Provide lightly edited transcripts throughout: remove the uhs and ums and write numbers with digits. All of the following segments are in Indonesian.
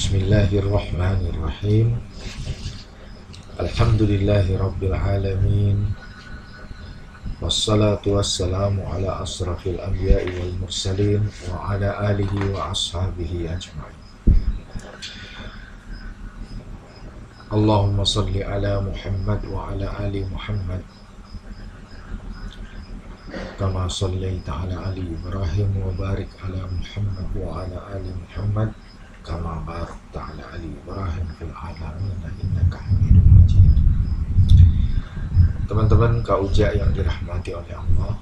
Bismillahirrahmanirrahim. Alhamdulillahi rabbil alamin. Wassalatu wassalamu ala asrafil anbiya'i wal mursalin wa ala alihi wa ashabihi ajma'in. Allahumma salli ala Muhammad wa ala ali Muhammad kama sallaita ala ali Ibrahim wa barik ala Muhammad wa ala ali Muhammad kama barakta ala ali Ibrahim fil alamin innaka Hamidum Majid. Teman-teman Kauja yang dirahmati oleh Allah,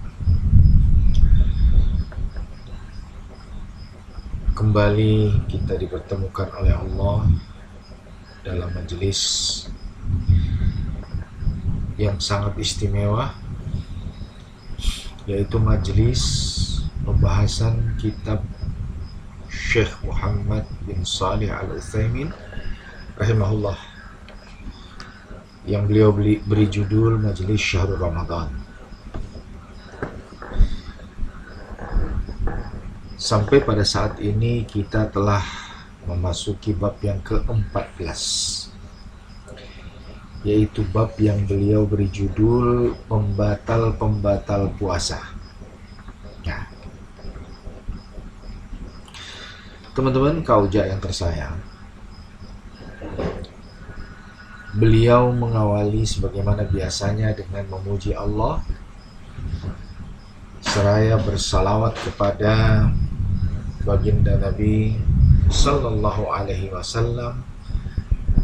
kembali kita dipertemukan oleh Allah dalam majelis yang sangat istimewa, yaitu majelis pembahasan kitab Syekh Muhammad bin Shalih Al-Utsaimin rahimahullah, yang beliau beri judul Majelis Syahrul Ramadan. Sampai pada saat ini kita telah memasuki bab yang ke-14, yaitu bab yang beliau beri judul Pembatal-pembatal puasa. Nah, teman-teman Kauja yang tersayang, beliau mengawali sebagaimana biasanya dengan memuji Allah seraya bersalawat kepada baginda Nabi Sallallahu Alaihi Wasallam,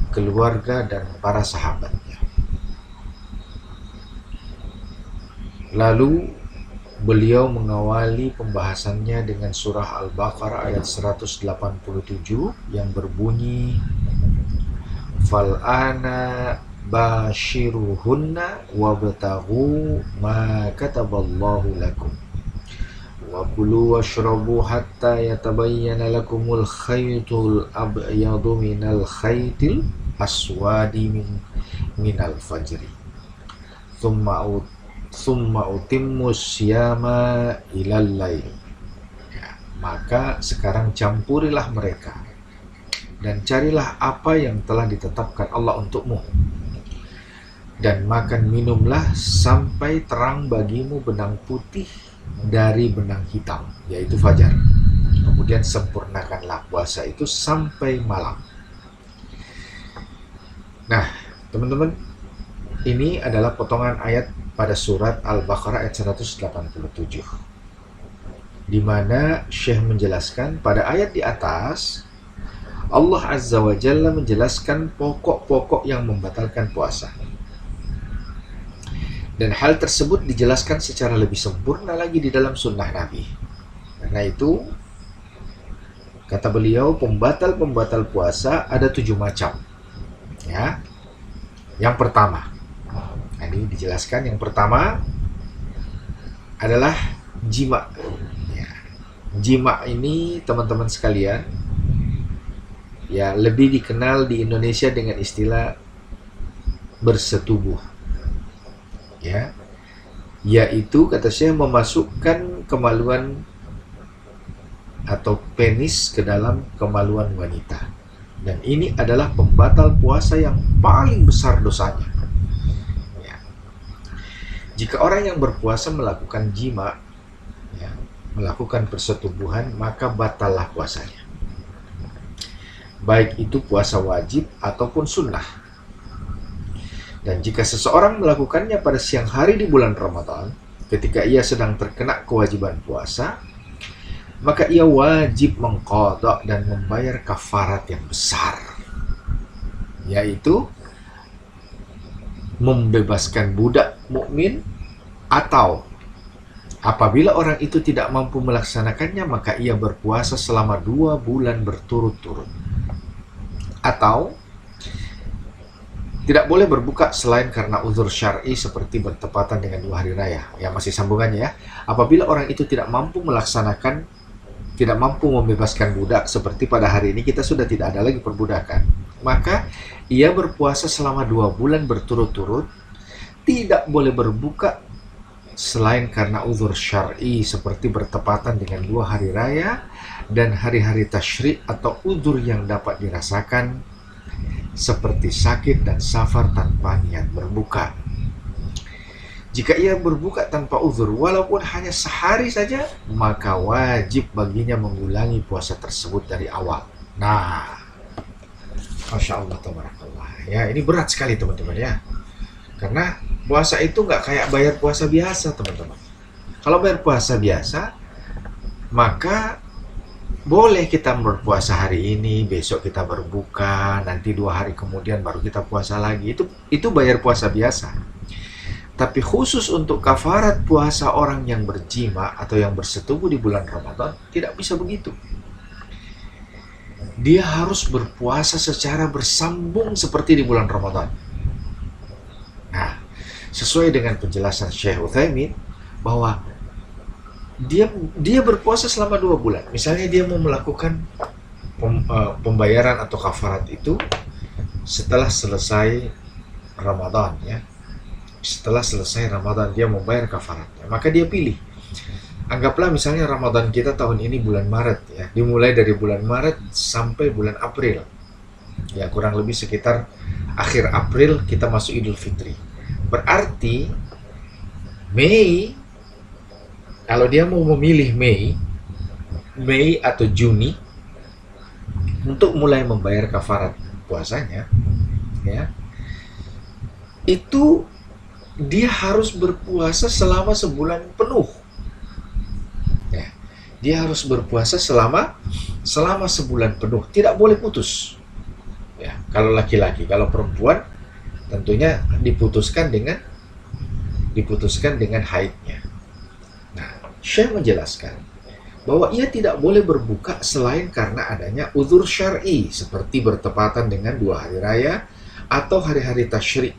keluarga dan para sahabatnya. Lalu beliau mengawali pembahasannya dengan surah Al-Baqarah ayat 187 yang berbunyi, Fal'ana bashiruhunna wabtaghu ma kataballahu lakum wa kulu washrabu hatta yatabayyana lakumul khaytul abyadu minal khaytil aswadi minal fajri thumma utimmus siyama ilal lail. Maka sekarang campurilah mereka dan carilah apa yang telah ditetapkan Allah untukmu, dan makan minumlah sampai terang bagimu benang putih dari benang hitam, yaitu fajar. Kemudian sempurnakanlah puasa itu sampai malam. Nah, teman-teman, ini adalah potongan ayat pada surat Al-Baqarah ayat 187, di mana Syekh menjelaskan pada ayat di atas Allah Azza wa Jalla menjelaskan pokok-pokok yang membatalkan puasa. Dan hal tersebut dijelaskan secara lebih sempurna lagi di dalam sunnah Nabi. Karena itu, kata beliau, pembatal-pembatal puasa ada 7 macam. Ya. Yang pertama, ini dijelaskan, yang pertama adalah jima. Ya. Jima ini, teman-teman sekalian, ya, lebih dikenal di Indonesia dengan istilah bersetubuh, ya, yaitu kata saya memasukkan kemaluan atau penis ke dalam kemaluan wanita, dan ini adalah pembatal puasa yang paling besar dosanya. Ya. Jika orang yang berpuasa melakukan jima, ya, melakukan persetubuhan, maka batallah puasanya, baik itu puasa wajib ataupun sunnah. Dan jika seseorang melakukannya pada siang hari di bulan Ramadan, ketika ia sedang terkena kewajiban puasa, maka ia wajib mengqadha dan membayar kafarat yang besar, yaitu membebaskan budak mukmin, atau apabila orang itu tidak mampu melaksanakannya, maka ia berpuasa selama 2 bulan berturut-turut. Atau tidak boleh berbuka selain karena uzur syar'i seperti bertepatan dengan 2 hari raya. Ya, masih sambungannya ya. Apabila orang itu tidak mampu melaksanakan, tidak mampu membebaskan budak, seperti pada hari ini kita sudah tidak ada lagi perbudakan, maka ia berpuasa selama 2 bulan berturut-turut, tidak boleh berbuka selain karena uzur syar'i seperti bertepatan dengan 2 hari raya dan hari-hari tasyrik atau uzur yang dapat dirasakan seperti sakit dan safar tanpa niat berbuka. Jika ia berbuka tanpa uzur walaupun hanya sehari saja, maka wajib baginya mengulangi puasa tersebut dari awal. Nah, Masya Allah, tabarakallah. Ya, ini berat sekali teman-teman ya. Karena puasa itu nggak kayak bayar puasa biasa teman-teman. Kalau bayar puasa biasa, maka boleh kita berpuasa hari ini, besok kita berbuka, nanti 2 hari kemudian baru kita puasa lagi. Itu bayar puasa biasa. Tapi khusus untuk kafarat puasa orang yang berjima atau yang bersetubuh di bulan Ramadan, tidak bisa begitu. Dia harus berpuasa secara bersambung seperti di bulan Ramadan. Nah, sesuai dengan penjelasan Syekh Utsaimin bahwa dia berpuasa selama 2 bulan. Misalnya dia mau melakukan pembayaran atau kafarat itu setelah selesai Ramadan ya. Setelah selesai Ramadan dia mau bayar kafaratnya, maka dia pilih. Anggaplah misalnya Ramadan kita tahun ini bulan Maret ya, dimulai dari bulan Maret sampai bulan April. Ya, kurang lebih sekitar akhir April kita masuk Idul Fitri. Berarti Mei, kalau dia mau memilih Mei atau Juni untuk mulai membayar kafarat puasanya, ya, itu dia harus berpuasa selama sebulan penuh. Ya, dia harus berpuasa selama sebulan penuh, tidak boleh putus. Ya, kalau laki-laki, kalau perempuan tentunya diputuskan dengan haidnya. Nah, Syekh menjelaskan bahwa ia tidak boleh berbuka selain karena adanya uzur syar'i seperti bertepatan dengan 2 hari raya atau hari-hari tasyrik,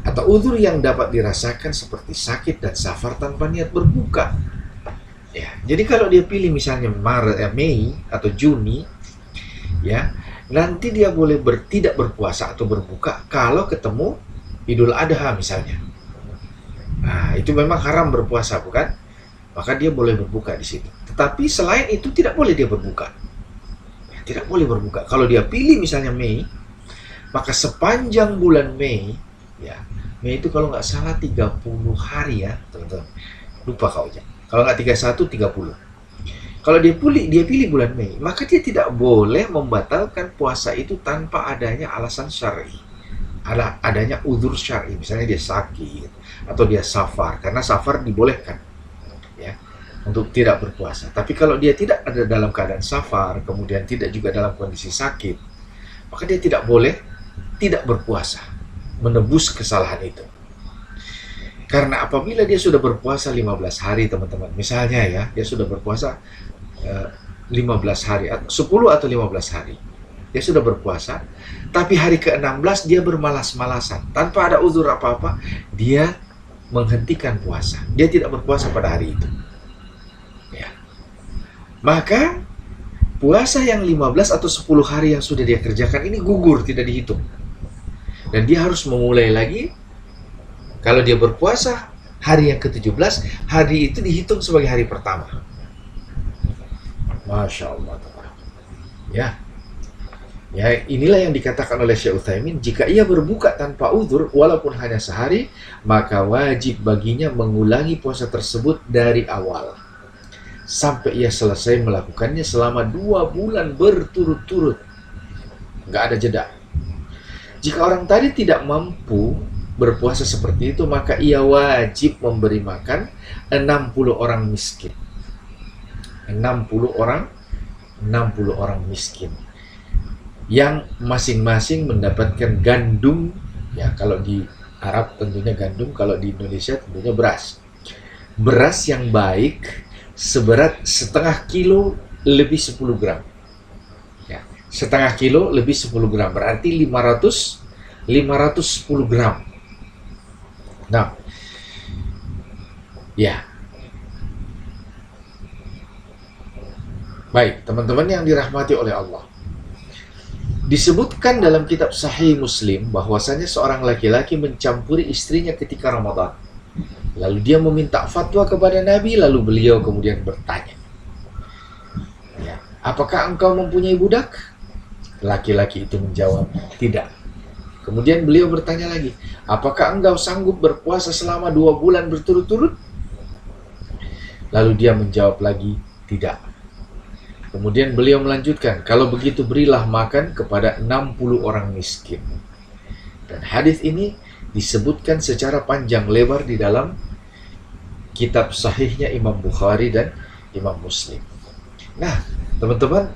atau uzur yang dapat dirasakan seperti sakit dan safar tanpa niat berbuka. Ya, jadi kalau dia pilih misalnya Mei atau Juni, ya, nanti dia boleh tidak berpuasa atau berbuka kalau ketemu Idul Adha misalnya. Nah, itu memang haram berpuasa, bukan? Maka dia boleh berbuka di situ. Tetapi selain itu tidak boleh dia berbuka. Ya, tidak boleh berbuka. Kalau dia pilih misalnya Mei, maka sepanjang bulan Mei, ya, Mei itu kalau nggak salah 30 hari ya, teman-teman. Lupa kau aja. Kalau nggak 31, 30. Kalau dia pilih bulan Mei, maka dia tidak boleh membatalkan puasa itu tanpa adanya alasan syar'i. Adanya uzur syar'i, misalnya dia sakit atau dia safar, karena safar dibolehkan ya untuk tidak berpuasa. Tapi kalau dia tidak ada dalam keadaan safar, kemudian tidak juga dalam kondisi sakit, maka dia tidak boleh tidak berpuasa, menebus kesalahan itu. Karena apabila dia sudah berpuasa 15 hari, teman-teman, misalnya ya, dia sudah berpuasa 15 hari, 10 atau 15 hari, dia sudah berpuasa, tapi hari ke-16 dia bermalas-malasan, tanpa ada uzur apa-apa, dia menghentikan puasa. Dia tidak berpuasa pada hari itu. Ya. Maka, puasa yang 15 atau 10 hari yang sudah dia kerjakan ini gugur, tidak dihitung. Dan dia harus memulai lagi. Kalau dia berpuasa hari yang ke-17, hari itu dihitung sebagai hari pertama. Masya Allah. Ya. Ya, inilah yang dikatakan oleh Syekh Utsaimin, jika ia berbuka tanpa uzur walaupun hanya sehari, maka wajib baginya mengulangi puasa tersebut dari awal sampai ia selesai melakukannya selama 2 bulan berturut-turut. Nggak ada jeda. Jika orang tadi tidak mampu berpuasa seperti itu, maka ia wajib memberi makan 60 orang miskin. 60 orang miskin. Yang masing-masing mendapatkan gandum, ya kalau di Arab tentunya gandum, kalau di Indonesia tentunya beras. Beras yang baik seberat setengah kilo lebih 10 gram. Ya, setengah kilo lebih 10 gram, berarti 510 gram. Nah, ya. Baik, teman-teman yang dirahmati oleh Allah. Disebutkan dalam kitab Sahih Muslim bahwasanya seorang laki-laki mencampuri istrinya ketika Ramadan. Lalu dia meminta fatwa kepada Nabi, lalu beliau kemudian bertanya, ya, apakah engkau mempunyai budak? Laki-laki itu menjawab, tidak. Kemudian beliau bertanya lagi, apakah engkau sanggup berpuasa selama 2 bulan berturut-turut? Lalu dia menjawab lagi, tidak. Kemudian beliau melanjutkan, kalau begitu berilah makan kepada 60 orang miskin. Dan hadis ini disebutkan secara panjang lebar di dalam kitab sahihnya Imam Bukhari dan Imam Muslim. Nah, teman-teman,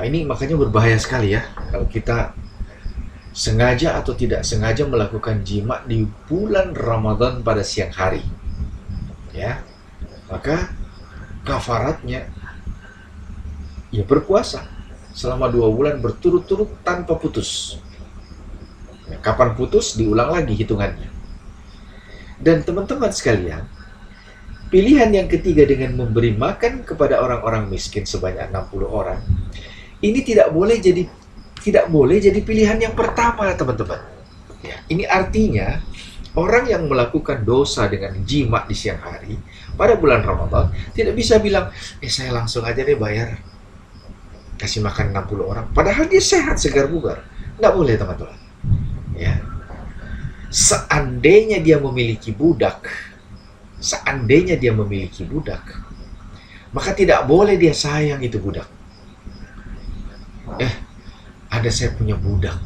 ini makanya berbahaya sekali ya kalau kita sengaja atau tidak sengaja melakukan jima di bulan Ramadan pada siang hari. Ya. Maka kafaratnya ya berpuasa selama 2 bulan berturut-turut tanpa putus. Ya, kapan putus diulang lagi hitungannya. Dan teman-teman sekalian, pilihan yang ketiga dengan memberi makan kepada orang-orang miskin sebanyak 60 orang, ini tidak boleh jadi pilihan yang pertama, teman-teman. Ya, ini artinya orang yang melakukan dosa dengan jima di siang hari pada bulan Ramadan tidak bisa bilang, saya langsung aja deh bayar, kasih makan 60 orang. Padahal dia sehat, segar bugar. Nggak boleh, teman-teman. Ya. Seandainya dia memiliki budak, maka tidak boleh dia sayang itu budak. Ada saya punya budak.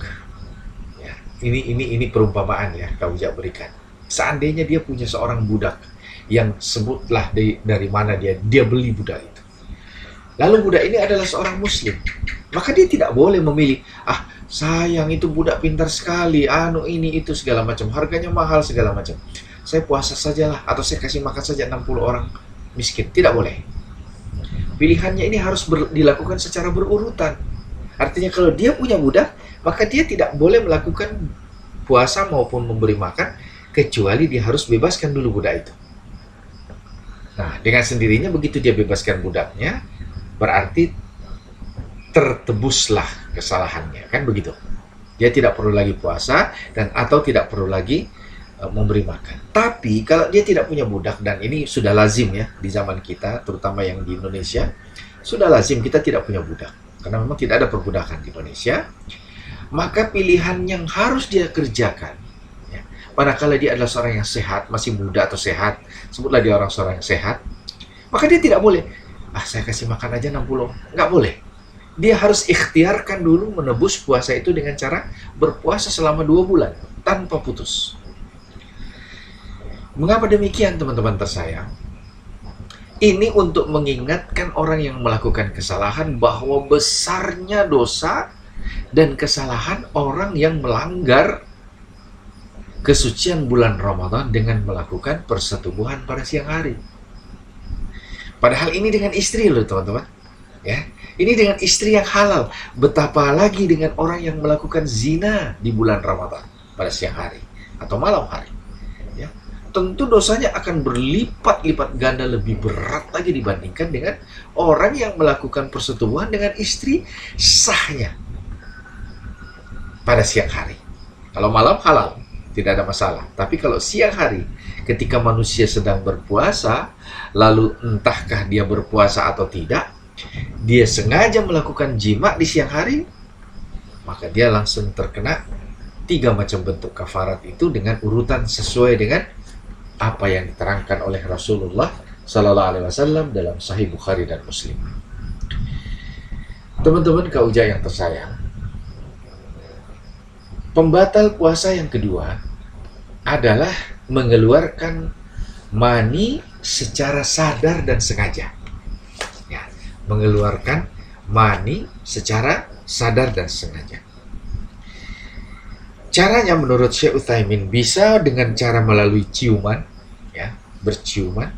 Ya. Ini perumpamaan ya, Kak Ujak berikan. Seandainya dia punya seorang budak yang sebutlah dari mana dia beli budak itu. Lalu budak ini adalah seorang muslim, maka dia tidak boleh memilih, sayang itu budak pintar sekali, ini itu segala macam, harganya mahal segala macam, saya puasa sajalah, atau saya kasih makan saja 60 orang miskin. Tidak boleh. Pilihannya ini harus dilakukan secara berurutan. Artinya kalau dia punya budak, maka dia tidak boleh melakukan puasa maupun memberi makan kecuali dia harus bebaskan dulu budak itu. Nah, dengan sendirinya begitu dia bebaskan budaknya, berarti tertebuslah kesalahannya, kan begitu. Dia tidak perlu lagi puasa dan atau tidak perlu lagi memberi makan. Tapi kalau dia tidak punya budak, dan ini sudah lazim ya di zaman kita, terutama yang di Indonesia, sudah lazim kita tidak punya budak karena memang tidak ada perbudakan di Indonesia. Maka pilihan yang harus dia kerjakan, ya, manakala dia adalah seorang yang sehat, masih muda atau sehat, sebutlah dia seorang yang sehat, maka dia tidak boleh, saya kasih makan aja 60. Nggak boleh. Dia harus ikhtiarkan dulu menebus puasa itu dengan cara berpuasa selama 2 bulan tanpa putus. Mengapa demikian, teman-teman tersayang? Ini untuk mengingatkan orang yang melakukan kesalahan bahwa besarnya dosa dan kesalahan orang yang melanggar kesucian bulan Ramadan dengan melakukan persetubuhan pada siang hari. Padahal ini dengan istri loh, teman-teman. Ya, ini dengan istri yang halal. Betapa lagi dengan orang yang melakukan zina di bulan Ramadan pada siang hari atau malam hari. Ya, tentu dosanya akan berlipat-lipat ganda lebih berat lagi dibandingkan dengan orang yang melakukan persetubuhan dengan istri sahnya pada siang hari. Kalau malam halal, tidak ada masalah. Tapi kalau siang hari, ketika manusia sedang berpuasa, lalu entahkah dia berpuasa atau tidak, dia sengaja melakukan jima di siang hari, maka dia langsung terkena 3 macam bentuk kafarat itu dengan urutan sesuai dengan apa yang diterangkan oleh Rasulullah Sallallahu Alaihi Wasallam dalam Sahih Bukhari dan Muslim. Teman-teman Kak Uja yang tersayang, pembatal puasa yang kedua adalah mengeluarkan mani secara sadar dan sengaja. Ya, mengeluarkan mani secara sadar dan sengaja. Caranya menurut Syekh Utsaimin bisa dengan cara melalui ciuman, ya, berciuman,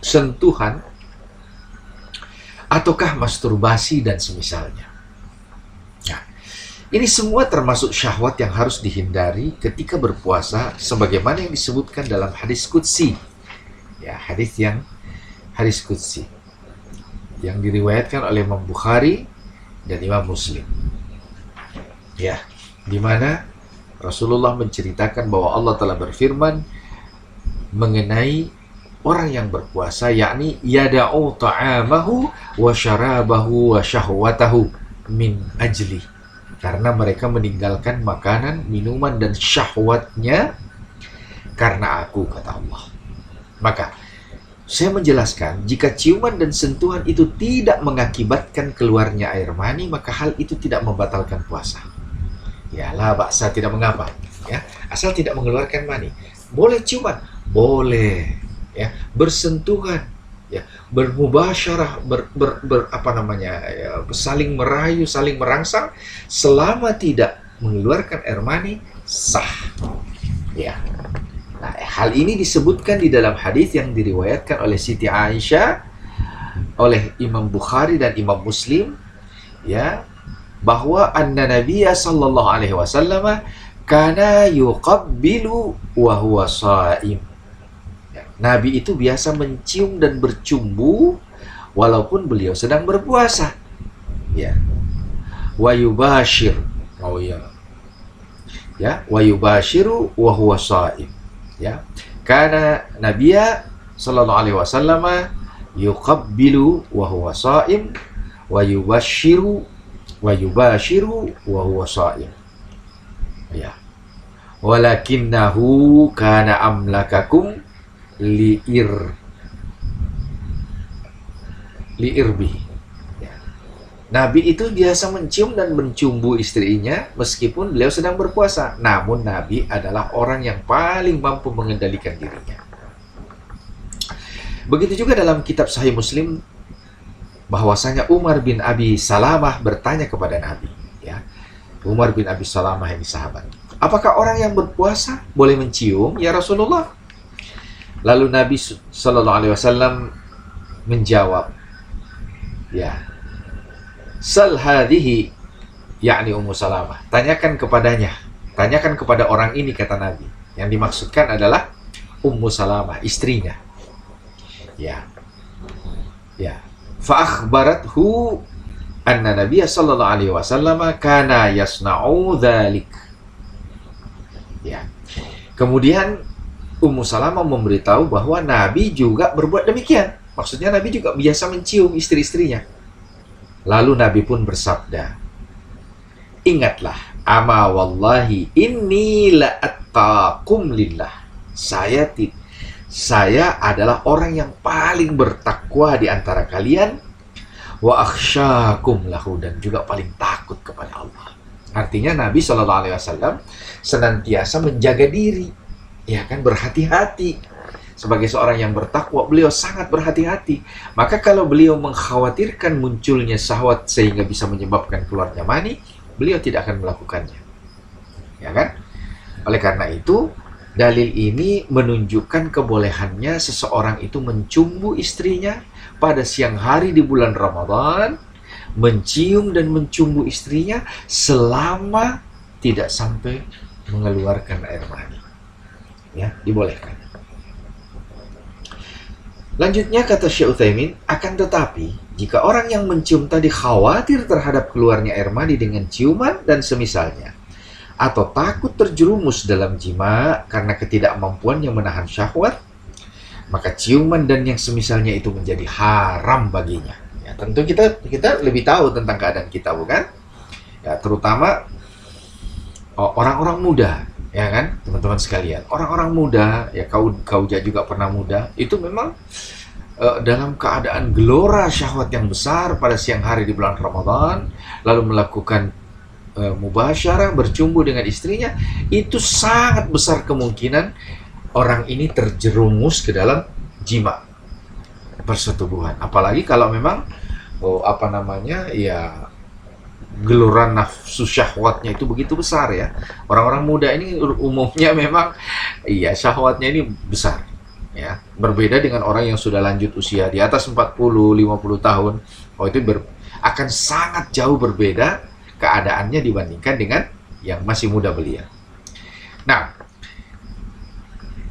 sentuhan, ataukah masturbasi dan semisalnya. Nah, ini semua termasuk syahwat yang harus dihindari ketika berpuasa, sebagaimana yang disebutkan dalam hadis qudsi. Ya, hadis qudsi yang diriwayatkan oleh Imam Bukhari dan Imam Muslim. Ya, di mana Rasulullah menceritakan bahwa Allah telah berfirman, mengenai orang yang berpuasa, yakni yada'u ta'amahu wa syarabahu wa syahwatahu min ajli, karena mereka meninggalkan makanan, minuman dan syahwatnya karena aku, kata Allah. Maka saya menjelaskan, jika ciuman dan sentuhan itu tidak mengakibatkan keluarnya air mani, maka hal itu tidak membatalkan puasa. Ya, la ba'sa, tidak mengapa, ya, asal tidak mengeluarkan mani. Boleh ciuman, boleh, ya, bersentuhan, ya, bermubasyarah, saling merayu, saling merangsang, selama tidak mengeluarkan air mani, sah. Ya. Nah, hal ini disebutkan di dalam hadis yang diriwayatkan oleh Siti Aisyah, oleh Imam Bukhari dan Imam Muslim, ya, bahwa anna Nabiyya sallallahu alaihi wasallam kana yuqabbilu wa huwa sha'im. Ya, Nabi itu biasa mencium dan bercumbu walaupun beliau sedang berpuasa. Ya. Wa yubashir. Oh ya. Ya, wa yubashiru wa huwa sha'im. Ya, karena Nabiya sallallahu alaihi wasallam yuqabbilu wa huwa sha'im wa yubashiru wa huwa sha'im. Ya. Walakinnahu kana amlakakum liirbi. Nabi itu biasa mencium dan mencumbu istrinya meskipun beliau sedang berpuasa. Namun Nabi adalah orang yang paling mampu mengendalikan dirinya. Begitu juga dalam kitab Sahih Muslim, bahwasanya Umar bin Abi Salamah bertanya kepada Nabi. Ya, Umar bin Abi Salamah ini sahabat. Apakah orang yang berpuasa boleh mencium, ya Rasulullah? Lalu Nabi Sallallahu Alaihi Wasallam menjawab, ya, Sal hadhihi, yakni Ummu Salamah. Tanyakan kepada orang ini, kata Nabi. Yang dimaksudkan adalah Ummu Salamah, istrinya. Ya. Ya. Fa akhbarathu anna Nabiya sallallahu alaihi wasallam kana yasna'u dzalik. Ya. Kemudian Ummu Salamah memberitahu bahwa Nabi juga berbuat demikian. Maksudnya Nabi juga biasa mencium istri-istrinya. Lalu Nabi pun bersabda, ingatlah, ama wallahi inni la'attaqum lillah. Saya adalah orang yang paling bertakwa di antara kalian, wa akhsyakum lahu, dan juga paling takut kepada Allah. Artinya Nabi SAW senantiasa menjaga diri, ya kan, berhati-hati. Sebagai seorang yang bertakwa, beliau sangat berhati-hati. Maka kalau beliau mengkhawatirkan munculnya syahwat sehingga bisa menyebabkan keluarnya mani, beliau tidak akan melakukannya. Ya kan? Oleh karena itu, dalil ini menunjukkan kebolehannya seseorang itu mencumbu istrinya pada siang hari di bulan Ramadan, mencium dan mencumbu istrinya selama tidak sampai mengeluarkan air mani. Ya, dibolehkan. Lanjutnya kata Syekh Utsaimin, akan tetapi jika orang yang mencium tadi khawatir terhadap keluarnya air mani dengan ciuman dan semisalnya, atau takut terjerumus dalam jima karena ketidakmampuannya menahan syahwat, maka ciuman dan yang semisalnya itu menjadi haram baginya. Ya, tentu kita lebih tahu tentang keadaan kita, bukan? Ya, terutama orang-orang muda. Ya kan, teman-teman sekalian, orang-orang muda, ya kau juga pernah muda, itu memang dalam keadaan gelora syahwat yang besar pada siang hari di bulan Ramadan, lalu melakukan mubasyarah, bercumbu dengan istrinya, itu sangat besar kemungkinan orang ini terjerumus ke dalam jima, persetubuhan. Apalagi kalau memang ya geluran nafsu syahwatnya itu begitu besar, ya. Orang-orang muda ini umumnya memang syahwatnya ini besar, ya. Berbeda dengan orang yang sudah lanjut usia di atas 40-50 tahun. Itu akan sangat jauh berbeda keadaannya dibandingkan dengan yang masih muda belia. Nah,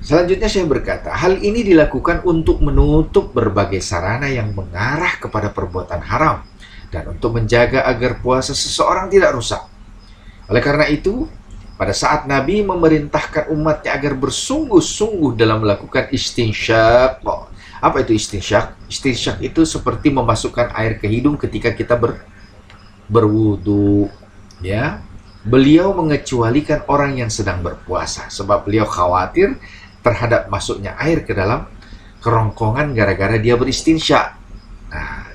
selanjutnya saya berkata, hal ini dilakukan untuk menutup berbagai sarana yang mengarah kepada perbuatan haram dan untuk menjaga agar puasa seseorang tidak rusak. Oleh karena itu, pada saat Nabi memerintahkan umatnya agar bersungguh-sungguh dalam melakukan istinsyak. Apa itu istinsyak? Istinsyak itu seperti memasukkan air ke hidung ketika kita berwudu, ya. Beliau mengecualikan orang yang sedang berpuasa sebab beliau khawatir terhadap masuknya air ke dalam kerongkongan gara-gara dia beristinsyak. Nah,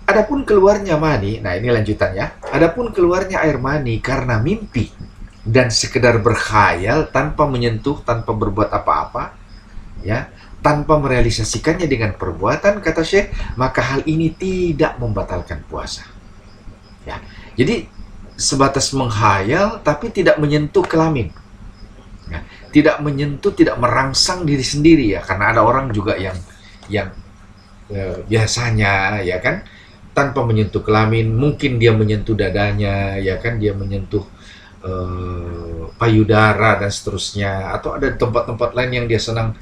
adapun keluarnya mani, nah ini lanjutannya. Adapun keluarnya air mani karena mimpi dan sekedar berkhayal tanpa menyentuh, tanpa berbuat apa-apa, ya, tanpa merealisasikannya dengan perbuatan, kata Syekh, maka hal ini tidak membatalkan puasa. Ya, jadi sebatas menghayal tapi tidak menyentuh kelamin, ya, tidak menyentuh, tidak merangsang diri sendiri, ya, karena ada orang juga yang biasanya, ya kan, tanpa menyentuh kelamin, mungkin dia menyentuh dadanya, ya kan, dia menyentuh payudara dan seterusnya, atau ada tempat-tempat lain yang dia senang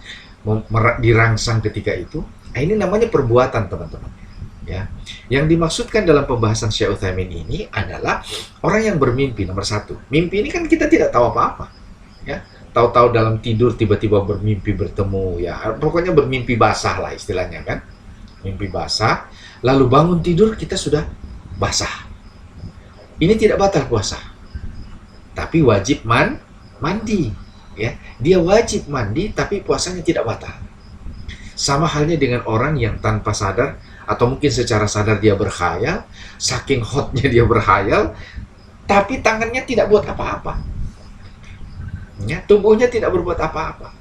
dirangsang ketika itu. Nah, ini namanya perbuatan, teman-teman. Ya, yang dimaksudkan dalam pembahasan Syekh Utsaimin ini adalah orang yang bermimpi. Nomor satu, mimpi ini kan kita tidak tahu apa-apa, ya. Tahu-tahu dalam tidur tiba-tiba bermimpi bertemu, ya. Pokoknya bermimpi basah lah istilahnya kan, mimpi basah. Lalu bangun tidur kita sudah basah. Ini tidak batal puasa, tapi wajib mandi, ya. Dia wajib mandi, tapi puasanya tidak batal. Sama halnya dengan orang yang tanpa sadar atau mungkin secara sadar dia berkhayal, saking hotnya dia berkhayal, tapi tangannya tidak buat apa-apa, ya, tubuhnya tidak berbuat apa-apa,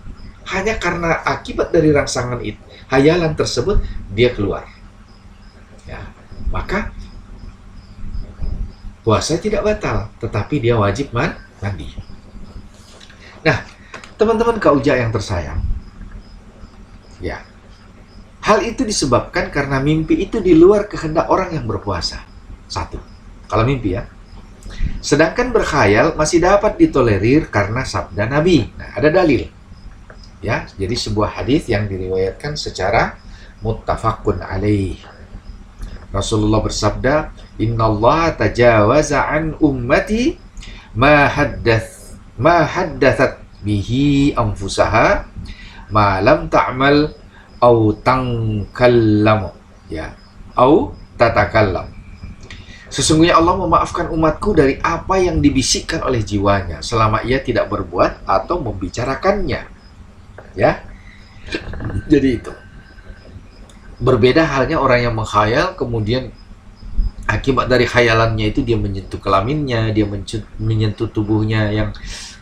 hanya karena akibat dari rangsangan itu, hayalan tersebut, dia keluar, ya, maka puasa tidak batal, tetapi dia wajib mandi. Nah, teman-teman kauja yang tersayang, ya, hal itu disebabkan karena mimpi itu di luar kehendak orang yang berpuasa. Satu, kalau mimpi, ya. Sedangkan berkhayal masih dapat ditolerir karena sabda Nabi. Nah, ada dalil, ya. Jadi sebuah hadis yang diriwayatkan secara muttafaqun alaih. Rasulullah bersabda, "Innallaha tajawaza an ummati ma haddathat bihi anfusaha ma lam ta'mal au tangkallamu, ya, au tatakallam." Sesungguhnya Allah memaafkan umatku dari apa yang dibisikkan oleh jiwanya selama ia tidak berbuat atau membicarakannya, ya. Jadi itu berbeda halnya orang yang menghayal, kemudian akibat dari khayalannya itu dia menyentuh kelaminnya, dia menyentuh tubuhnya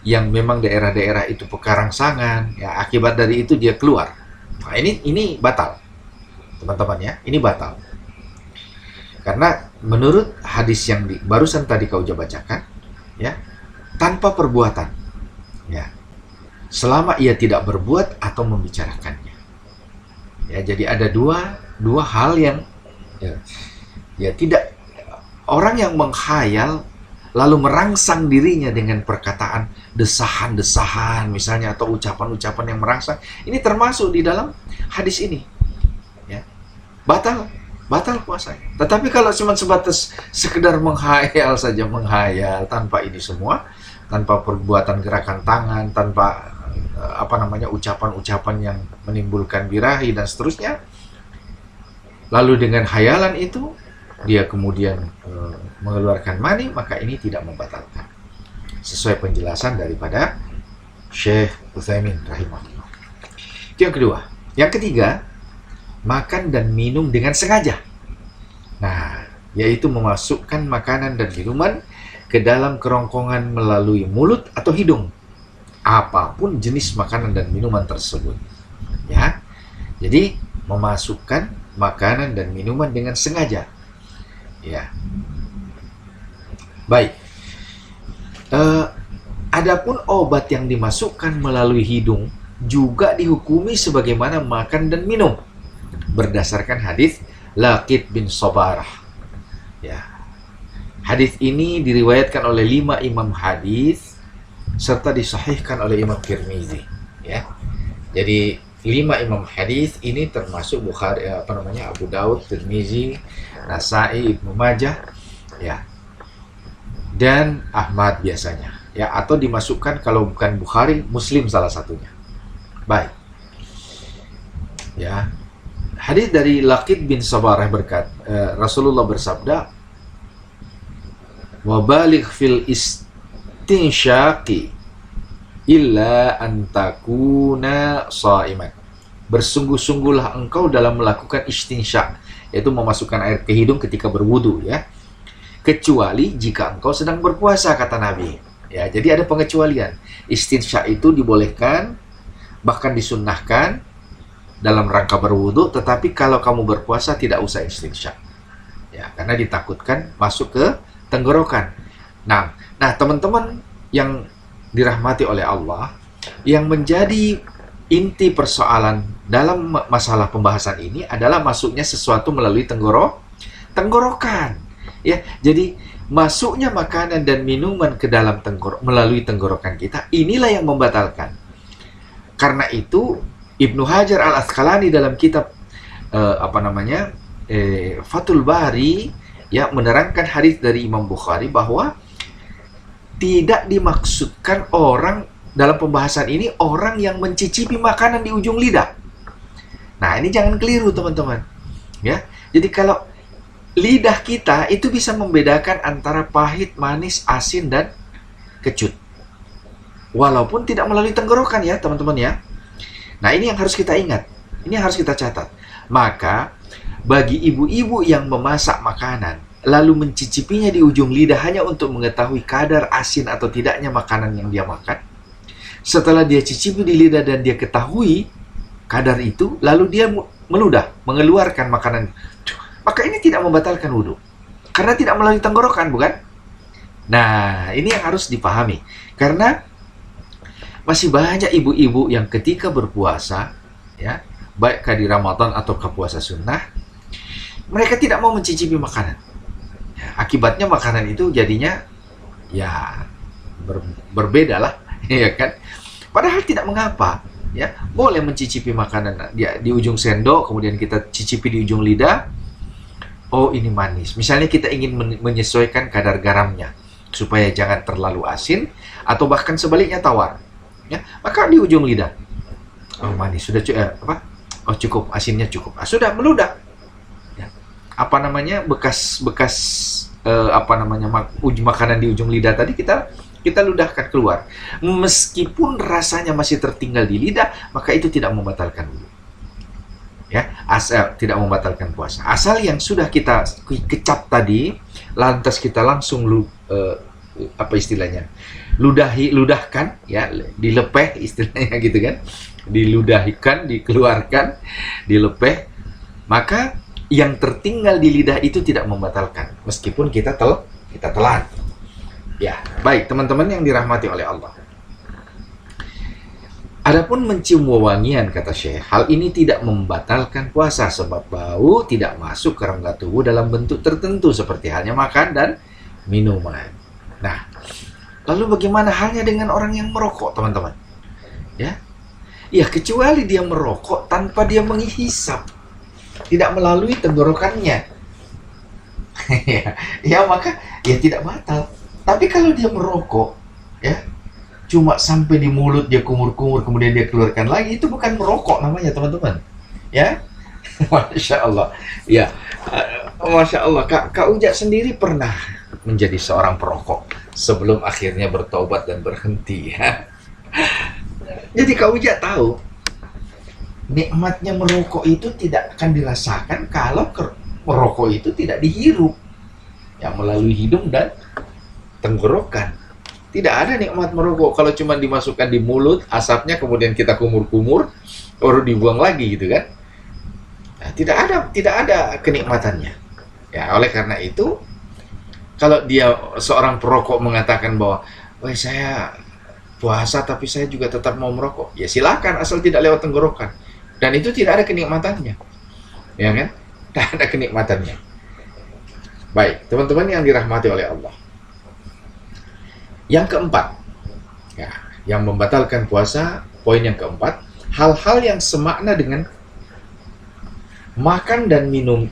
yang memang daerah-daerah itu pekarangsangan, ya, akibat dari itu dia keluar. Nah, ini batal, teman-teman, ya. Ini batal. Karena menurut hadis yang barusan tadi kau bacakan, ya, tanpa perbuatan, ya, selama ia tidak berbuat atau membicarakannya. Ya, jadi ada dua hal yang, ya, tidak, orang yang menghayal lalu merangsang dirinya dengan perkataan desahan-desahan misalnya atau ucapan-ucapan yang merangsang, ini termasuk di dalam hadis ini, ya, batal puasanya. Tetapi kalau cuma sebatas sekedar menghayal saja, menghayal tanpa ini semua, tanpa perbuatan gerakan tangan, tanpa ucapan-ucapan yang menimbulkan birahi dan seterusnya, lalu dengan hayalan itu dia kemudian mengeluarkan mani, maka ini tidak membatalkan, sesuai penjelasan daripada Syekh Utsaimin rahimahullah. Itu yang kedua. Yang ketiga, makan dan minum dengan sengaja. Nah, yaitu memasukkan makanan dan minuman ke dalam kerongkongan melalui mulut atau hidung, apapun jenis makanan dan minuman tersebut, ya. Jadi memasukkan makanan dan minuman dengan sengaja, ya. Baik. Adapun obat yang dimasukkan melalui hidung juga dihukumi sebagaimana makan dan minum berdasarkan hadis Laqit bin Sabarah, ya. Hadis ini diriwayatkan oleh 5 imam hadis serta disahihkan oleh Imam Tirmizi, ya. Jadi 5 imam hadis ini termasuk Bukhari, Abu Daud, Tirmizi, Nasai, Ibnu Majah, ya, dan Ahmad biasanya. ya, atau dimasukkan kalau bukan Bukhari, Muslim salah satunya. Baik. Ya. Hadis dari Laqid bin Sabarah Rasulullah bersabda, "Wa baligh fil istinsyaqi illa an takuna sha'iman." Bersungguh-sungguhlah engkau dalam melakukan istinsyak, yaitu memasukkan air ke hidung ketika berwudu, ya. Kecuali jika engkau sedang berpuasa, kata Nabi. Ya, jadi ada pengecualian. Istinsyak itu dibolehkan, bahkan disunnahkan dalam rangka berwudu, tetapi kalau kamu berpuasa tidak usah istinsyak. Ya, karena ditakutkan masuk ke tenggorokan. Nah, teman-teman yang dirahmati oleh Allah, yang menjadi inti persoalan dalam masalah pembahasan ini adalah masuknya sesuatu melalui tenggorokan. Ya, jadi masuknya makanan dan minuman ke dalam melalui tenggorokan kita, inilah yang membatalkan. Karena itu Ibnu Hajar Al-Asqalani dalam kitab Fathul Bari, ya, menerangkan hadis dari Imam Bukhari bahwa tidak dimaksudkan orang dalam pembahasan ini orang yang mencicipi makanan di ujung lidah. Nah, ini jangan keliru, teman-teman. Ya. Jadi kalau lidah kita itu bisa membedakan antara pahit, manis, asin, dan kecut. Walaupun tidak melalui tenggorokan, ya, teman-teman, ya. Nah, ini yang harus kita ingat. Ini yang harus kita catat. Maka, bagi ibu-ibu yang memasak makanan, lalu mencicipinya di ujung lidah hanya untuk mengetahui kadar asin atau tidaknya makanan yang dia makan, setelah dia cicipi di lidah dan dia ketahui kadar itu, lalu dia meludah, mengeluarkan makanan, maka ini tidak membatalkan wudhu. Karena tidak melalui tenggorokan, bukan? Nah, ini yang harus dipahami. Karena masih banyak ibu-ibu yang ketika berpuasa, ya, baik di Ramadan atau puasa sunnah, mereka tidak mau mencicipi makanan. Akibatnya makanan itu jadinya, ya, berbeda lah. Ya kan? Padahal tidak mengapa, ya. Boleh mencicipi makanan di ujung sendok, kemudian kita cicipi di ujung lidah. Oh, ini manis. Misalnya kita ingin menyesuaikan kadar garamnya supaya jangan terlalu asin, atau bahkan sebaliknya tawar. Ya, maka di ujung lidah. Oh, manis, sudah Oh, cukup, asinnya cukup. Sudah meludah. Ya. Bekas makanan di ujung lidah tadi kita ludahkan keluar. Meskipun rasanya masih tertinggal di lidah, maka itu tidak membatalkan wudu. Ya, asal tidak membatalkan puasa. Asal yang sudah kita kecap tadi, lantas kita langsung ludahkan, ya, dilepeh istilahnya gitu kan. Diludahkan, dikeluarkan, dilepeh, maka yang tertinggal di lidah itu tidak membatalkan meskipun kita telan. Ya, baik teman-teman yang dirahmati oleh Allah. Adapun mencium wewangian, kata Syekh, hal ini tidak membatalkan puasa sebab bau tidak masuk ke rongga tubuh dalam bentuk tertentu seperti halnya makan dan minuman. Nah, lalu bagaimana halnya dengan orang yang merokok, teman-teman? Ya, kecuali dia merokok tanpa dia menghisap, tidak melalui tenggorokannya. Ya, maka ya tidak batal. Tapi kalau dia merokok, ya, cuma sampai di mulut dia kumur-kumur, kemudian dia keluarkan lagi, itu bukan merokok namanya, teman-teman. Ya, Masya Allah. Ya, Masya Allah. Kak Ujak sendiri pernah menjadi seorang perokok sebelum akhirnya bertobat dan berhenti. Ya. Jadi Kak Ujak tahu, nikmatnya merokok itu tidak akan dirasakan kalau merokok itu tidak dihirup, ya, melalui hidung dan tenggorokan. Tidak ada nikmat merokok kalau cuma dimasukkan di mulut, asapnya kemudian kita kumur-kumur, baru dibuang lagi gitu kan. Nah, tidak ada kenikmatannya. Ya, oleh karena itu, kalau dia seorang perokok mengatakan bahwa, "Wah, saya puasa tapi saya juga tetap mau merokok," ya silakan, asal tidak lewat tenggorokan. Dan itu tidak ada kenikmatannya. Ya kan? Tidak ada kenikmatannya. Baik, teman-teman yang dirahmati oleh Allah. Yang keempat, ya, yang membatalkan puasa, poin yang keempat, hal-hal yang semakna dengan makan dan minum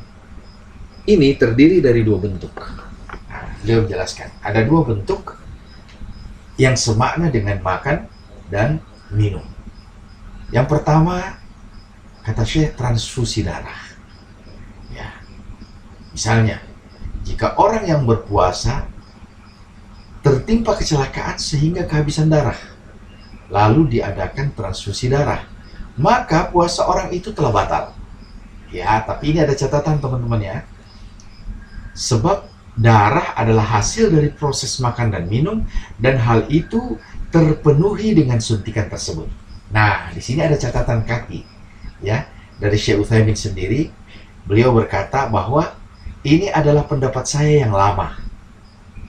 ini terdiri dari dua bentuk. Nah, beliau menjelaskan, ada dua bentuk yang semakna dengan makan dan minum. Yang pertama, kata Syekh, transfusi darah. Ya. Misalnya, jika orang yang berpuasa tertimpa kecelakaan sehingga kehabisan darah, lalu diadakan transfusi darah, maka puasa orang itu telah batal. Ya, tapi ini ada catatan teman-teman ya. Sebab darah adalah hasil dari proses makan dan minum, dan hal itu terpenuhi dengan suntikan tersebut. Nah, di sini ada catatan kaki ya dari Syekh Utsaimin sendiri. Beliau berkata bahwa ini adalah pendapat saya yang lama.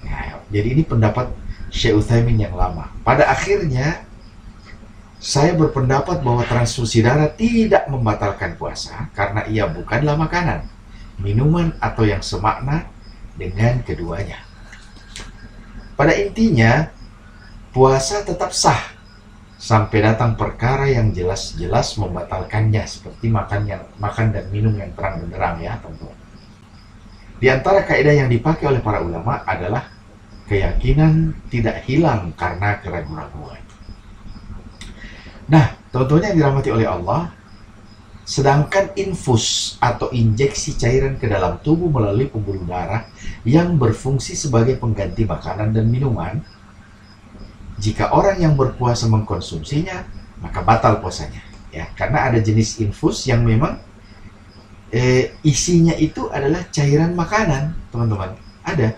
Nah, jadi ini pendapat Syekh Utsaimin yang lama. Pada akhirnya saya berpendapat bahwa transfusi darah tidak membatalkan puasa karena ia bukanlah makanan, minuman, atau yang semakna dengan keduanya. Pada intinya, puasa tetap sah sampai datang perkara yang jelas-jelas membatalkannya, seperti makan dan minum yang terang benderang ya teman-teman. Di antara kaidah yang dipakai oleh para ulama adalah keyakinan tidak hilang karena keraguan-raguan. Nah, teman-teman yang dirahmati oleh Allah, sedangkan infus atau injeksi cairan ke dalam tubuh melalui pembuluh darah yang berfungsi sebagai pengganti makanan dan minuman, jika orang yang berpuasa mengkonsumsinya, maka batal puasanya. Ya, karena ada jenis infus yang memang isinya itu adalah cairan makanan, teman-teman. Ada,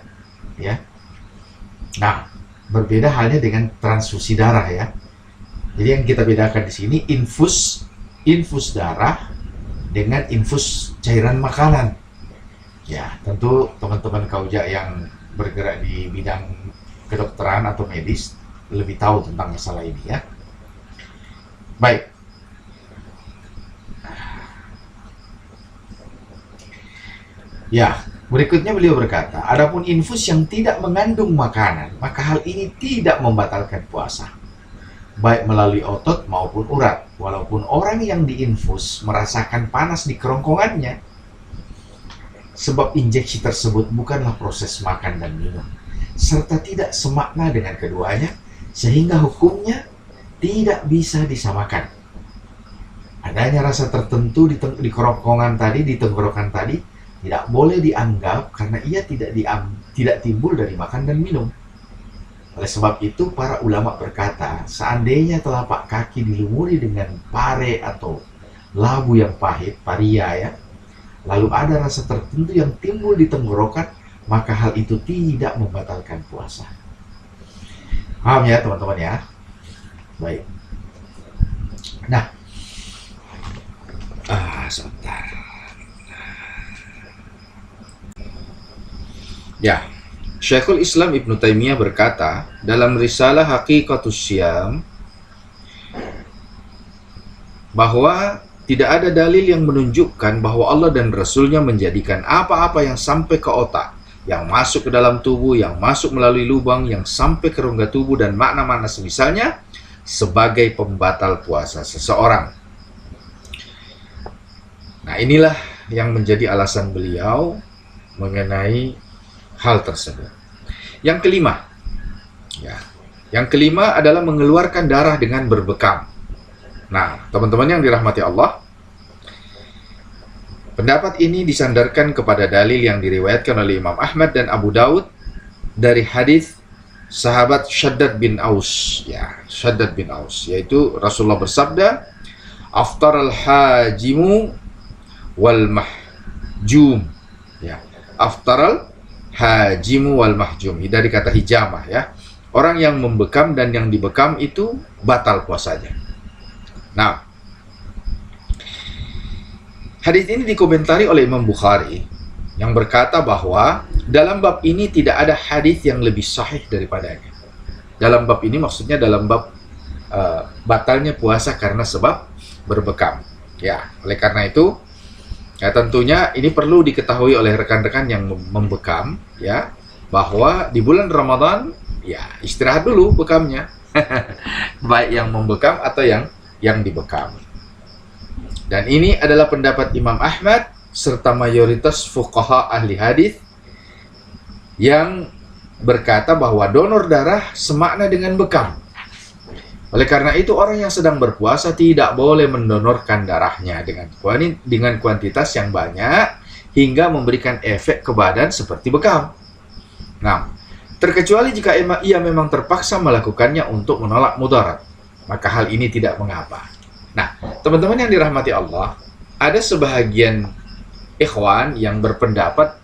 ya. Nah, berbeda halnya dengan transfusi darah ya. Jadi yang kita bedakan di sini infus darah dengan infus cairan makanan. Ya, tentu teman-teman kauja yang bergerak di bidang kedokteran atau medis lebih tahu tentang masalah ini ya. Baik. Ya, berikutnya beliau berkata, adapun infus yang tidak mengandung makanan, maka hal ini tidak membatalkan puasa, baik melalui otot maupun urat, walaupun orang yang diinfus merasakan panas di kerongkongannya, sebab injeksi tersebut bukanlah proses makan dan minum, serta tidak semakna dengan keduanya, sehingga hukumnya tidak bisa disamakan. Adanya rasa tertentu di kerongkongan tadi, di tenggorokan tadi, tidak boleh dianggap karena ia tidak timbul dari makan dan minum. Oleh sebab itu, para ulama berkata, seandainya telapak kaki dilumuri dengan pare atau labu yang pahit, paria ya, lalu ada rasa tertentu yang timbul di tenggorokan, maka hal itu tidak membatalkan puasa. Paham ya teman-teman ya? Baik. Nah, sebentar. Ya, Syekhul Islam Ibnu Taimiyah berkata dalam risalah Haqiqatus Syiyam bahwa tidak ada dalil yang menunjukkan bahwa Allah dan Rasulnya menjadikan apa-apa yang sampai ke otak, yang masuk ke dalam tubuh, yang masuk melalui lubang, yang sampai ke rongga tubuh dan makna-makna semisalnya sebagai pembatal puasa seseorang. Nah, inilah yang menjadi alasan beliau mengenai hal tersebut. Yang kelima, yang kelima adalah mengeluarkan darah dengan berbekam. Nah, teman-teman yang dirahmati Allah, pendapat ini disandarkan kepada dalil yang diriwayatkan oleh Imam Ahmad dan Abu Daud dari hadis sahabat Shaddad bin Aus, Shaddad bin Aus, yaitu Rasulullah bersabda, "Aftaral hajimu wal mahjum." Aftaral hajimu wal mahjum, dari kata hijamah ya. Orang yang membekam dan yang dibekam itu batal puasanya. Nah, hadis ini dikomentari oleh Imam Bukhari yang berkata bahwa dalam bab ini tidak ada hadis yang lebih sahih daripadanya. Dalam bab ini maksudnya dalam bab batalnya puasa karena sebab berbekam. Ya, oleh karena itu ya tentunya ini perlu diketahui oleh rekan-rekan yang membekam ya, bahwa di bulan Ramadan ya istirahat dulu bekamnya. Baik yang membekam atau yang dibekam. Dan ini adalah pendapat Imam Ahmad serta mayoritas fuqaha ahli hadis yang berkata bahwa donor darah semakna dengan bekam. Oleh karena itu, orang yang sedang berpuasa tidak boleh mendonorkan darahnya dengan kuantitas yang banyak hingga memberikan efek ke badan seperti bekam. Nah, terkecuali jika ia memang terpaksa melakukannya untuk menolak mudarat, maka hal ini tidak mengapa. Nah, teman-teman yang dirahmati Allah, ada sebahagian ikhwan yang berpendapat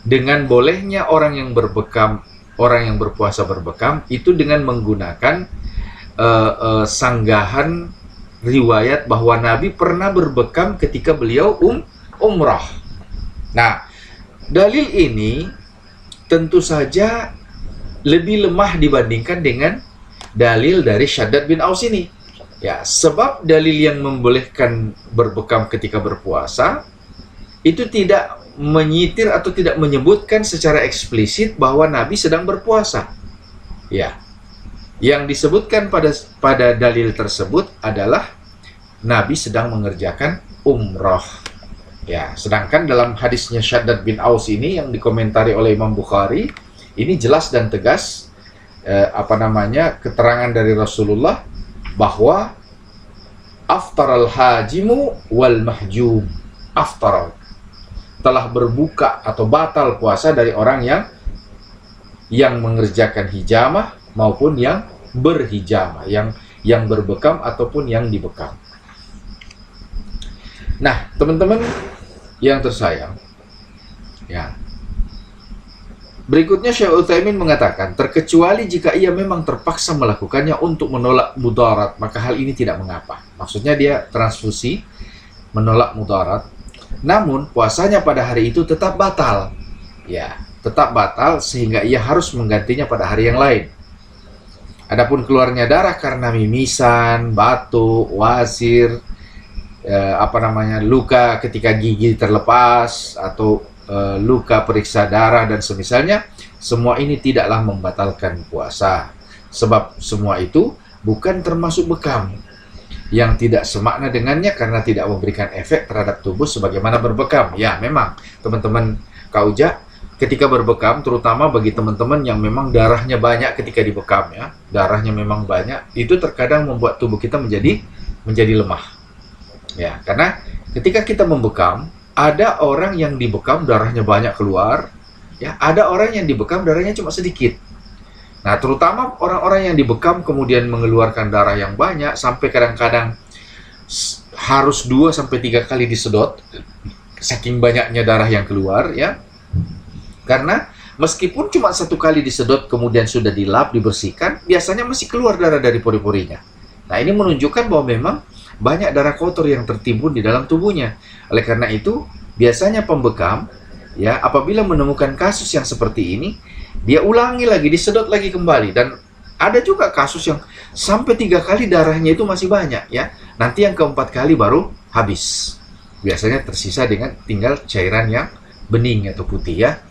dengan bolehnya orang yang berpuasa berbekam itu dengan menggunakan sanggahan riwayat bahwa Nabi pernah berbekam ketika beliau umrah. Nah, dalil ini tentu saja lebih lemah dibandingkan dengan dalil dari Syaddad bin Aus ini. Ya, sebab dalil yang membolehkan berbekam ketika berpuasa itu tidak menyitir atau tidak menyebutkan secara eksplisit bahwa Nabi sedang berpuasa. Ya. Yang disebutkan pada dalil tersebut adalah Nabi sedang mengerjakan umrah. Ya, sedangkan dalam hadisnya Syaddad bin Aus ini yang dikomentari oleh Imam Bukhari, ini jelas dan tegas keterangan dari Rasulullah bahwa aftaral hajimu wal mahjum. Aftaral, telah berbuka atau batal puasa dari orang yang mengerjakan hijamah maupun yang berhijamah, yang berbekam ataupun yang dibekam. Nah, teman-teman yang tersayang, ya. Berikutnya Syekh Utsaimin mengatakan, terkecuali jika ia memang terpaksa melakukannya untuk menolak mudarat, maka hal ini tidak mengapa. Maksudnya dia transfusi, menolak mudarat, namun puasanya pada hari itu tetap batal. Ya, tetap batal sehingga ia harus menggantinya pada hari yang lain. Adapun keluarnya darah karena mimisan, batuk, wasir, luka ketika gigi terlepas atau luka periksa darah dan semisalnya, semua ini tidaklah membatalkan puasa. Sebab semua itu bukan termasuk bekam yang tidak semakna dengannya karena tidak memberikan efek terhadap tubuh sebagaimana berbekam. Ya, memang teman-teman Kauja, ketika berbekam, terutama bagi teman-teman yang memang darahnya banyak ketika dibekam, ya, darahnya memang banyak, itu terkadang membuat tubuh kita menjadi lemah. Ya, karena ketika kita membekam, ada orang yang dibekam darahnya banyak keluar, ya, ada orang yang dibekam darahnya cuma sedikit. Nah, terutama orang-orang yang dibekam kemudian mengeluarkan darah yang banyak sampai kadang-kadang harus 2-3 kali disedot saking banyaknya darah yang keluar, ya. Karena meskipun cuma 1 kali disedot kemudian sudah dilap, dibersihkan, biasanya masih keluar darah dari pori-porinya. Nah, ini menunjukkan bahwa memang banyak darah kotor yang tertimbun di dalam tubuhnya. Oleh karena itu, biasanya pembekam, ya, apabila menemukan kasus yang seperti ini, dia ulangi lagi, disedot lagi kembali. Dan ada juga kasus yang sampai 3 kali darahnya itu masih banyak, ya. Nanti yang keempat kali baru habis. Biasanya tersisa dengan tinggal cairan yang bening atau putih, ya.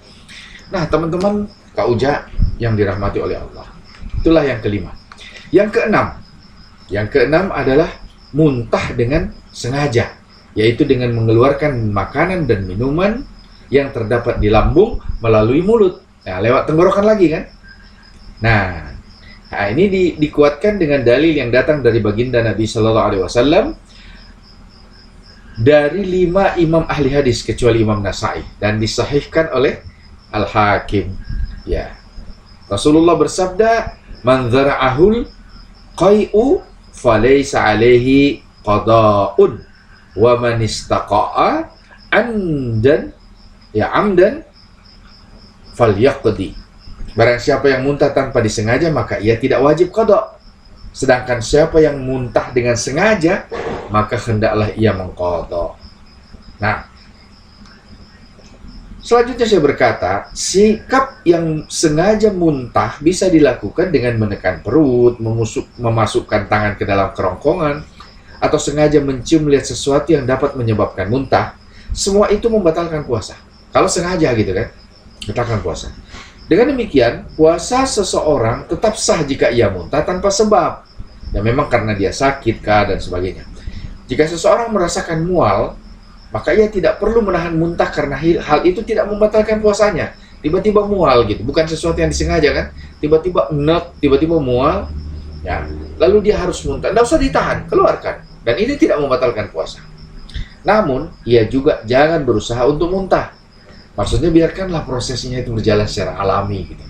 Nah, teman-teman Kak Uja yang dirahmati oleh Allah, itulah yang kelima. Yang keenam adalah muntah dengan sengaja, yaitu dengan mengeluarkan makanan dan minuman yang terdapat di lambung melalui mulut. Nah, lewat tenggorokan lagi kan? Nah, ini dikuatkan dengan dalil yang datang dari baginda Nabi Sallallahu Alaihi Wasallam dari 5 imam ahli hadis kecuali Imam Nasai dan disahihkan oleh Al-Hakim. Ya, Rasulullah bersabda, "Man dzara'ahul qai'u falaysa alaihi qada'un wa man istaqa'a amdan falyaqdi." Barang siapa yang muntah tanpa disengaja maka ia tidak wajib qada. Sedangkan siapa yang muntah dengan sengaja maka hendaklah ia mengqada. Nah, selanjutnya saya berkata, sikap yang sengaja muntah bisa dilakukan dengan menekan perut, memasukkan tangan ke dalam kerongkongan, atau sengaja mencium lihat sesuatu yang dapat menyebabkan muntah. Semua itu membatalkan puasa. Kalau sengaja gitu kan, batalkan puasa. Dengan demikian, puasa seseorang tetap sah jika ia muntah tanpa sebab. Ya memang karena dia sakit kah dan sebagainya. Jika seseorang merasakan mual, maka ia tidak perlu menahan muntah karena hal itu tidak membatalkan puasanya. tiba-tiba mual gitu, bukan sesuatu yang disengaja kan, tiba-tiba enek, tiba-tiba mual, ya, lalu dia harus muntah, tidak usah ditahan, keluarkan, dan ini tidak membatalkan puasa. Namun, ia juga jangan berusaha untuk muntah. Maksudnya biarkanlah prosesnya itu berjalan secara alami gitu.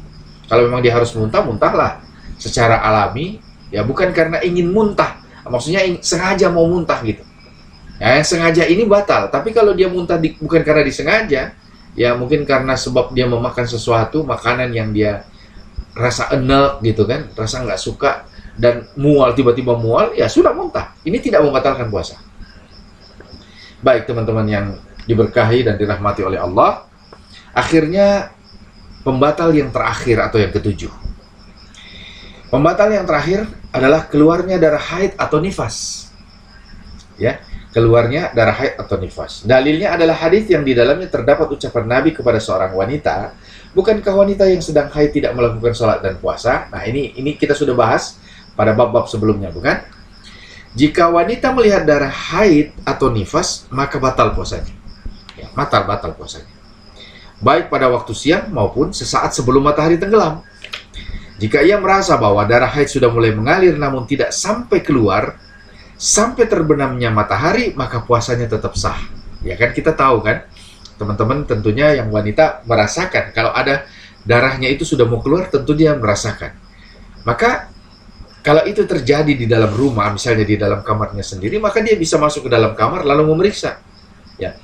Kalau memang dia harus muntah, muntahlah secara alami, ya bukan karena ingin muntah, maksudnya sengaja mau muntah gitu. Ya, yang sengaja ini batal, tapi kalau dia muntah bukan karena disengaja, ya mungkin karena sebab dia memakan sesuatu, makanan yang dia rasa enak gitu kan, rasa nggak suka, dan mual, tiba-tiba mual, ya sudah muntah. Ini tidak membatalkan puasa. Baik teman-teman yang diberkahi dan dirahmati oleh Allah, akhirnya pembatal yang terakhir atau yang ketujuh. Pembatal yang terakhir adalah keluarnya darah haid atau nifas. Ya, keluarnya darah haid atau nifas. Dalilnya adalah hadis yang di dalamnya terdapat ucapan Nabi kepada seorang wanita, bukankah wanita yang sedang haid tidak melakukan sholat dan puasa? Nah, ini kita sudah bahas pada bab-bab sebelumnya, bukan? Jika wanita melihat darah haid atau nifas, maka batal puasanya. Ya, batal puasanya. Baik pada waktu siang maupun sesaat sebelum matahari tenggelam. Jika ia merasa bahwa darah haid sudah mulai mengalir namun tidak sampai keluar, sampai terbenamnya matahari, maka puasanya tetap sah. Ya kan, kita tahu kan, teman-teman tentunya yang wanita merasakan, kalau ada darahnya itu sudah mau keluar, tentu dia merasakan. Maka, kalau itu terjadi di dalam rumah, misalnya di dalam kamarnya sendiri, maka dia bisa masuk ke dalam kamar lalu memeriksa. Ya,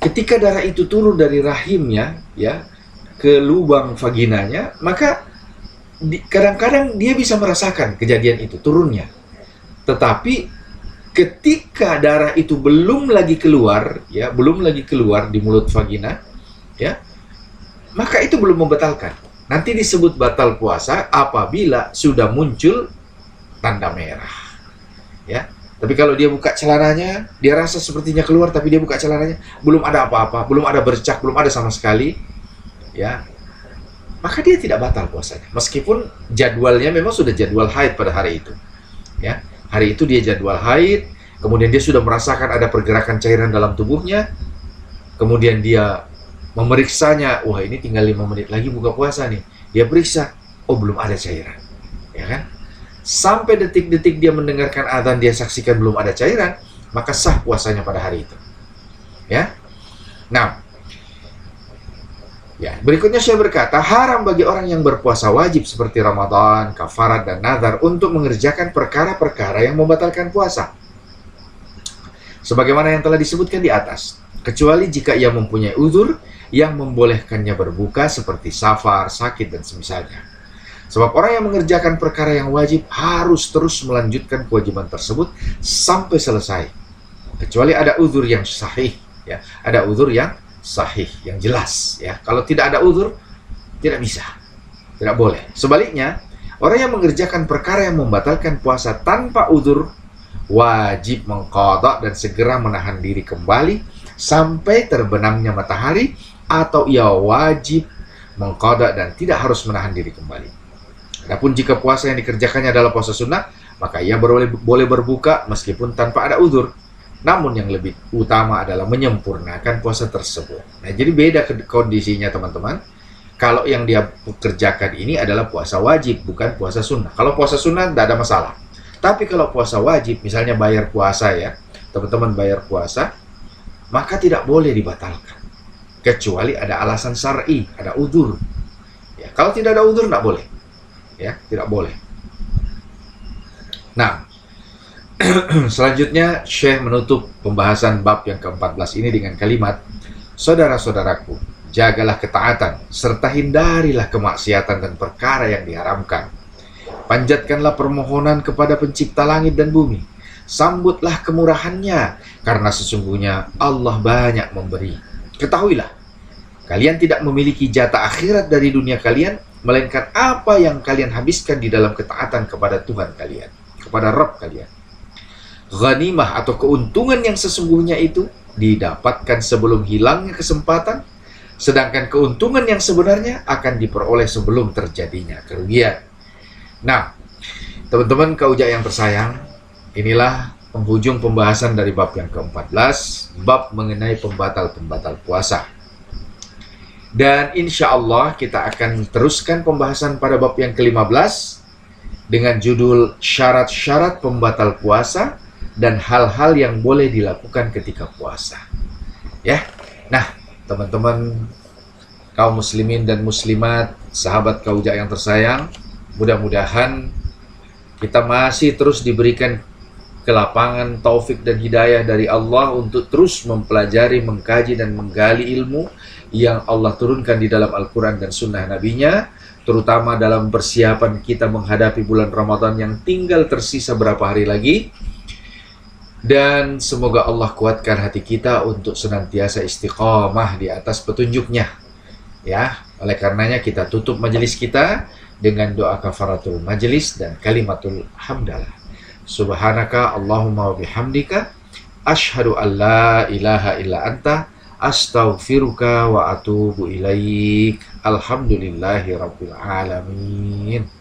ketika darah itu turun dari rahimnya, ya, ke lubang vaginanya, maka kadang-kadang dia bisa merasakan kejadian itu turunnya. Tetapi ketika darah itu belum lagi keluar, ya, belum lagi keluar di mulut vagina, ya, maka itu belum membatalkan. Nanti disebut batal puasa apabila sudah muncul tanda merah. Ya. Tapi kalau dia buka celananya, dia rasa sepertinya keluar tapi dia buka celananya, belum ada apa-apa, belum ada bercak, belum ada sama sekali, ya. Maka dia tidak batal puasanya. Meskipun jadwalnya memang sudah jadwal haid pada hari itu. Ya. Hari itu dia jadwal haid, kemudian dia sudah merasakan ada pergerakan cairan dalam tubuhnya, kemudian dia memeriksanya, wah ini tinggal 5 menit lagi buka puasa nih. Dia periksa, oh belum ada cairan. Ya kan? Sampai detik-detik dia mendengarkan azan, dia saksikan belum ada cairan, maka sah puasanya pada hari itu. Ya. Nah, ya, berikutnya saya berkata, haram bagi orang yang berpuasa wajib seperti Ramadan, kafarat, dan nazar untuk mengerjakan perkara-perkara yang membatalkan puasa. Sebagaimana yang telah disebutkan di atas, kecuali jika ia mempunyai uzur yang membolehkannya berbuka seperti safar, sakit, dan semisalnya. Sebab orang yang mengerjakan perkara yang wajib harus terus melanjutkan kewajiban tersebut sampai selesai. Kecuali ada uzur yang sahih, ya, ada uzur yang sahih, yang jelas, ya. Kalau tidak ada uzur, tidak bisa, tidak boleh. Sebaliknya, orang yang mengerjakan perkara yang membatalkan puasa tanpa uzur wajib mengqadha dan segera menahan diri kembali sampai terbenamnya matahari, atau ia wajib mengqadha dan tidak harus menahan diri kembali. Adapun jika puasa yang dikerjakannya adalah puasa sunnah, maka ia boleh berbuka meskipun tanpa ada uzur. Namun yang lebih utama adalah menyempurnakan puasa tersebut. Nah, jadi beda kondisinya teman-teman. Kalau yang dia kerjakan ini adalah puasa wajib, bukan puasa sunnah. Kalau puasa sunnah tidak ada masalah. Tapi kalau puasa wajib, misalnya bayar puasa ya, teman-teman bayar puasa, maka tidak boleh dibatalkan. Kecuali ada alasan syar'i, ada uzur. Ya, kalau tidak ada uzur, tidak boleh. Ya, tidak boleh. Nah, selanjutnya Syekh menutup pembahasan bab yang ke-14 ini dengan kalimat, saudara-saudaraku, jagalah ketaatan, serta hindarilah kemaksiatan dan perkara yang diharamkan. Panjatkanlah permohonan kepada pencipta langit dan bumi. Sambutlah kemurahannya, karena sesungguhnya Allah banyak memberi. Ketahuilah, kalian tidak memiliki jatah akhirat dari dunia kalian, melainkan apa yang kalian habiskan di dalam ketaatan kepada Tuhan kalian, kepada Rabb kalian. Ghanimah atau keuntungan yang sesungguhnya itu didapatkan sebelum hilangnya kesempatan, sedangkan keuntungan yang sebenarnya akan diperoleh sebelum terjadinya kerugian. Nah, teman-teman kaujak yang tersayang, inilah penghujung pembahasan dari bab yang ke-14, bab mengenai pembatal-pembatal puasa. Dan insya Allah kita akan teruskan pembahasan pada bab yang ke-15 dengan judul syarat-syarat pembatal puasa dan hal-hal yang boleh dilakukan ketika puasa. Ya. Nah, teman-teman kaum muslimin dan muslimat, sahabat Kauja yang tersayang, mudah-mudahan kita masih terus diberikan kelapangan, taufik dan hidayah dari Allah untuk terus mempelajari, mengkaji dan menggali ilmu yang Allah turunkan di dalam Al-Quran dan Sunnah Nabi-Nya, terutama dalam persiapan kita menghadapi bulan Ramadan yang tinggal tersisa berapa hari lagi. Dan semoga Allah kuatkan hati kita untuk senantiasa istiqamah di atas petunjuknya. Ya, oleh karenanya kita tutup majelis kita dengan doa kafaratul majelis dan kalimatul hamdalah. Subhanaka Allahumma wa bihamdika asyhadu an la ilaha illa anta astaghfiruka wa atubu ilaik. Alhamdulillahi rabbil alamin.